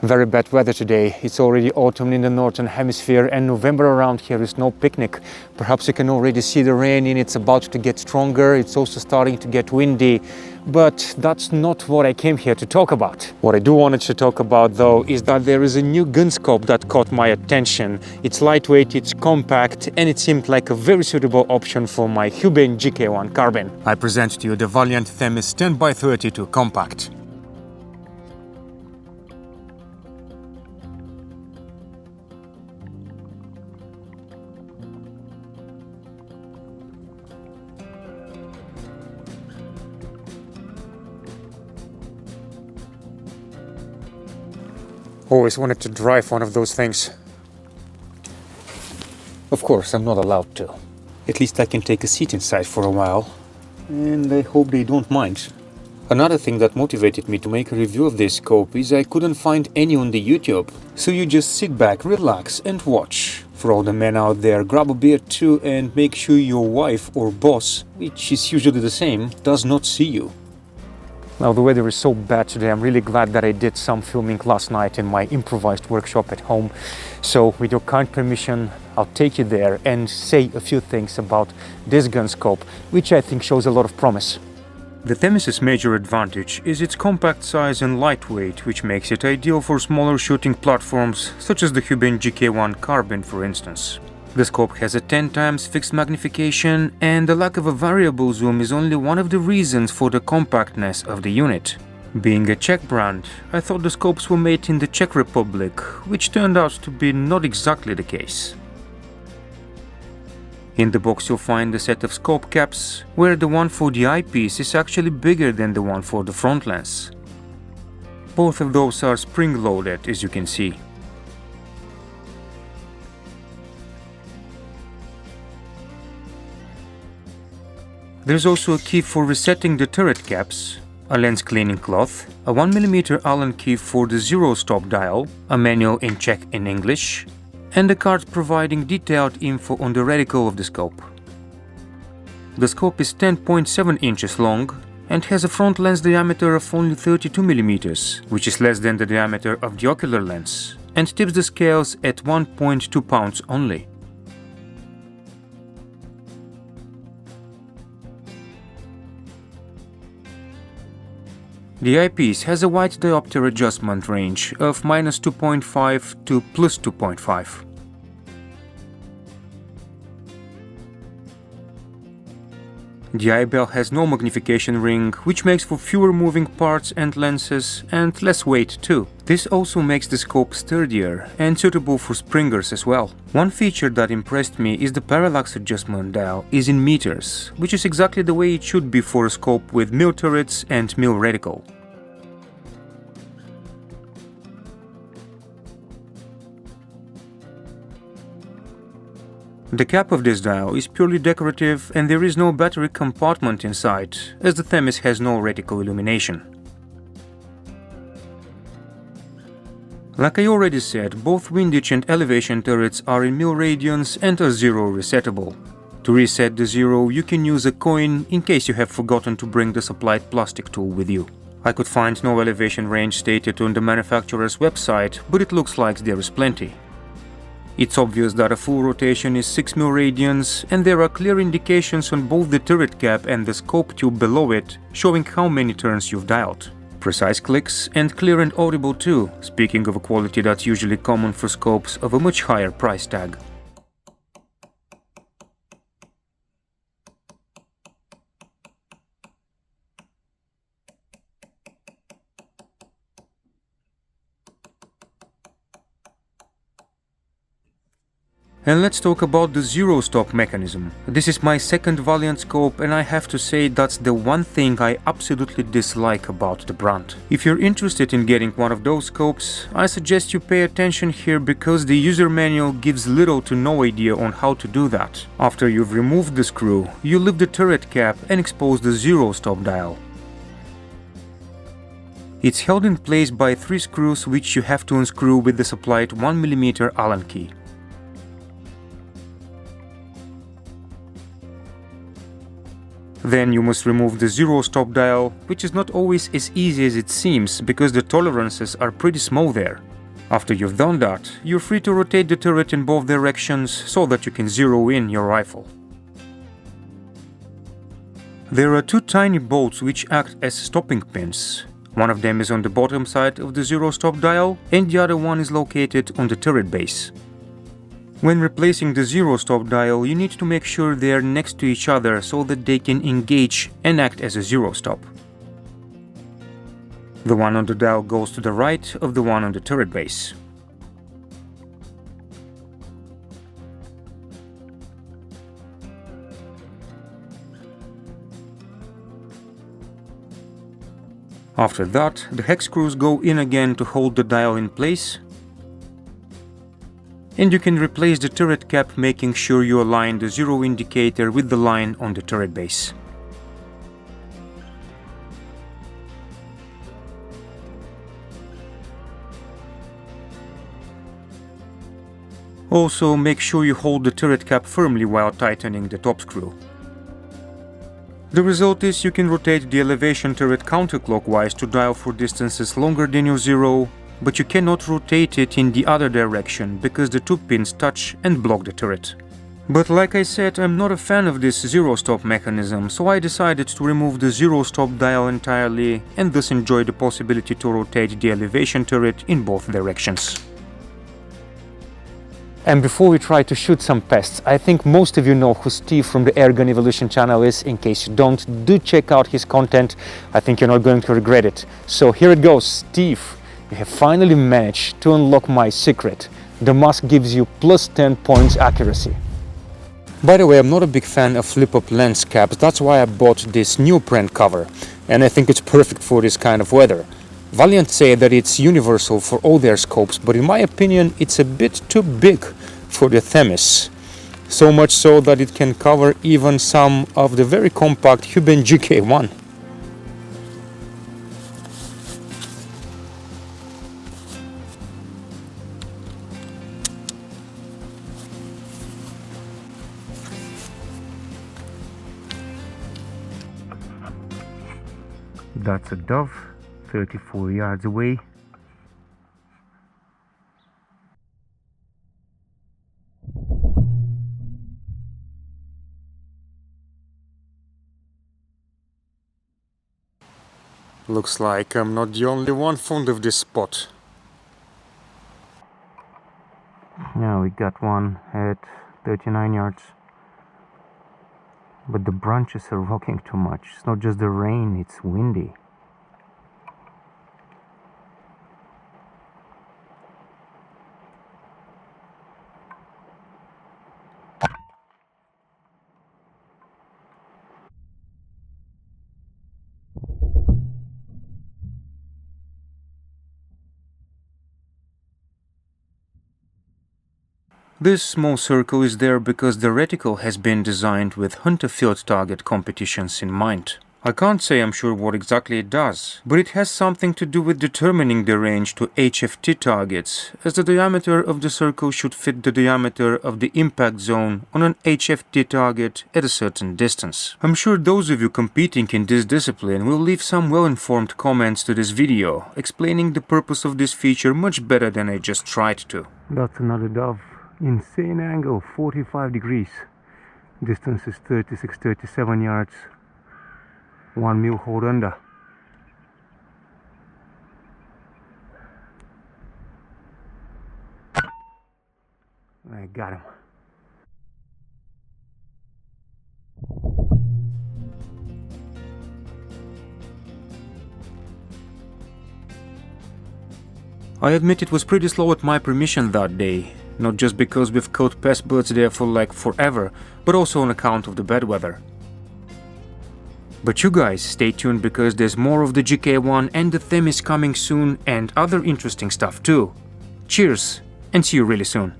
Very bad weather today. It's already autumn in the northern hemisphere and November around here is no picnic. Perhaps you can already see the rain and it's about to get stronger. It's also starting to get windy, but that's not what I came here to talk about. What I do wanted to talk about though is that there is a new gun scope that caught my attention. It's lightweight, it's compact, and it seemed like a very suitable option for my Huben GK1 carbine. I present to you the Valiant Themys 10x32 compact. Always wanted to drive one of those things. Of course, I'm not allowed to. At least I can take a seat inside for a while. And I hope they don't mind. Another thing that motivated me to make a review of this scope is I couldn't find any on the YouTube. So you just sit back, relax and watch. For all the men out there, grab a beer too and make sure your wife or boss, which is usually the same, does not see you. Now the weather is so bad today, I'm really glad that I did some filming last night in my improvised workshop at home. So with your kind permission, I'll take you there and say a few things about this gun scope, which I think shows a lot of promise. The Themys' major advantage is its compact size and lightweight, which makes it ideal for smaller shooting platforms, such as the Huben GK1 carbine for instance. The scope has a 10x fixed magnification, and the lack of a variable zoom is only one of the reasons for the compactness of the unit. Being a Czech brand, I thought the scopes were made in the Czech Republic, which turned out to be not exactly the case. In the box you'll find a set of scope caps, where the one for the eyepiece is actually bigger than the one for the front lens. Both of those are spring-loaded, as you can see. There's also a key for resetting the turret caps, a lens cleaning cloth, a 1mm Allen key for the zero stop dial, a manual in Czech and English, and a card providing detailed info on the reticle of the scope. The scope is 10.7 inches long and has a front lens diameter of only 32mm, which is less than the diameter of the ocular lens, and tips the scales at 1.2 pounds only. The eyepiece has a wide diopter adjustment range of -2.5 to +2.5. The eyebell has no magnification ring, which makes for fewer moving parts and lenses and less weight too. This also makes the scope sturdier and suitable for springers as well. One feature that impressed me is the parallax adjustment dial is in meters, which is exactly the way it should be for a scope with mil turrets and mil reticle. The cap of this dial is purely decorative and there is no battery compartment inside, as the Themys has no reticle illumination. Like I already said, both windage and elevation turrets are in mil radians and are zero resettable. To reset the zero, you can use a coin in case you have forgotten to bring the supplied plastic tool with you. I could find no elevation range stated on the manufacturer's website, but it looks like there is plenty. It's obvious that a full rotation is 6 mil radians, and there are clear indications on both the turret cap and the scope tube below it, showing how many turns you've dialed. Precise clicks and clear and audible too, speaking of a quality that's usually common for scopes of a much higher price tag. And let's talk about the zero stop mechanism. This is my second Valiant scope and I have to say that's the one thing I absolutely dislike about the brand. If you're interested in getting one of those scopes, I suggest you pay attention here because the user manual gives little to no idea on how to do that. After you've removed the screw, you lift the turret cap and expose the zero stop dial. It's held in place by 3 screws which you have to unscrew with the supplied 1mm Allen key. Then you must remove the zero stop dial, which is not always as easy as it seems because the tolerances are pretty small there. After you've done that, you're free to rotate the turret in both directions so that you can zero in your rifle. There are two tiny bolts which act as stopping pins. One of them is on the bottom side of the zero stop dial and the other one is located on the turret base. When replacing the zero stop dial, you need to make sure they are next to each other so that they can engage and act as a zero stop. The one on the dial goes to the right of the one on the turret base. After that, the hex screws go in again to hold the dial in place, and you can replace the turret cap, making sure you align the zero indicator with the line on the turret base. Also, make sure you hold the turret cap firmly while tightening the top screw. The result is you can rotate the elevation turret counterclockwise to dial for distances longer than your zero, but you cannot rotate it in the other direction because the two pins touch and block the turret. But like I said, I'm not a fan of this zero stop mechanism, so I decided to remove the zero stop dial entirely and thus enjoy the possibility to rotate the elevation turret in both directions. And before we try to shoot some pests, I think most of you know who Steve from the Airgun Evolution channel is. In case you don't, do check out his content. I think you're not going to regret it. So here it goes. Steve, you have finally managed to unlock my secret. The mask gives you plus 10 points accuracy. By the way, I'm not a big fan of flip-up lens caps. That's why I bought this neoprene cover. And I think it's perfect for this kind of weather. Valiant say that it's universal for all their scopes, but in my opinion it's a bit too big for the Themys. So much so that it can cover even some of the very compact Huben GK1. That's a dove. 34 yards away. Looks like I'm not the only one fond of this spot. Yeah, we got one at 39 yards. But the branches are rocking too much. It's not just the rain, it's windy. This small circle is there because the reticle has been designed with hunter field target competitions in mind. I can't say I'm sure what exactly it does, but it has something to do with determining the range to HFT targets, as the diameter of the circle should fit the diameter of the impact zone on an HFT target at a certain distance. I'm sure those of you competing in this discipline will leave some well-informed comments to this video, explaining the purpose of this feature much better than I just tried to. That's another dove. Insane angle, 45 degrees. Distance is 36-37 yards. 1 mil hold under. I got him. I admit it was pretty slow at my permission that day. Not just because we've caught pest birds there for like forever, but also on account of the bad weather. But you guys stay tuned because there's more of the GK1 and the Themys coming soon and other interesting stuff too. Cheers and see you really soon.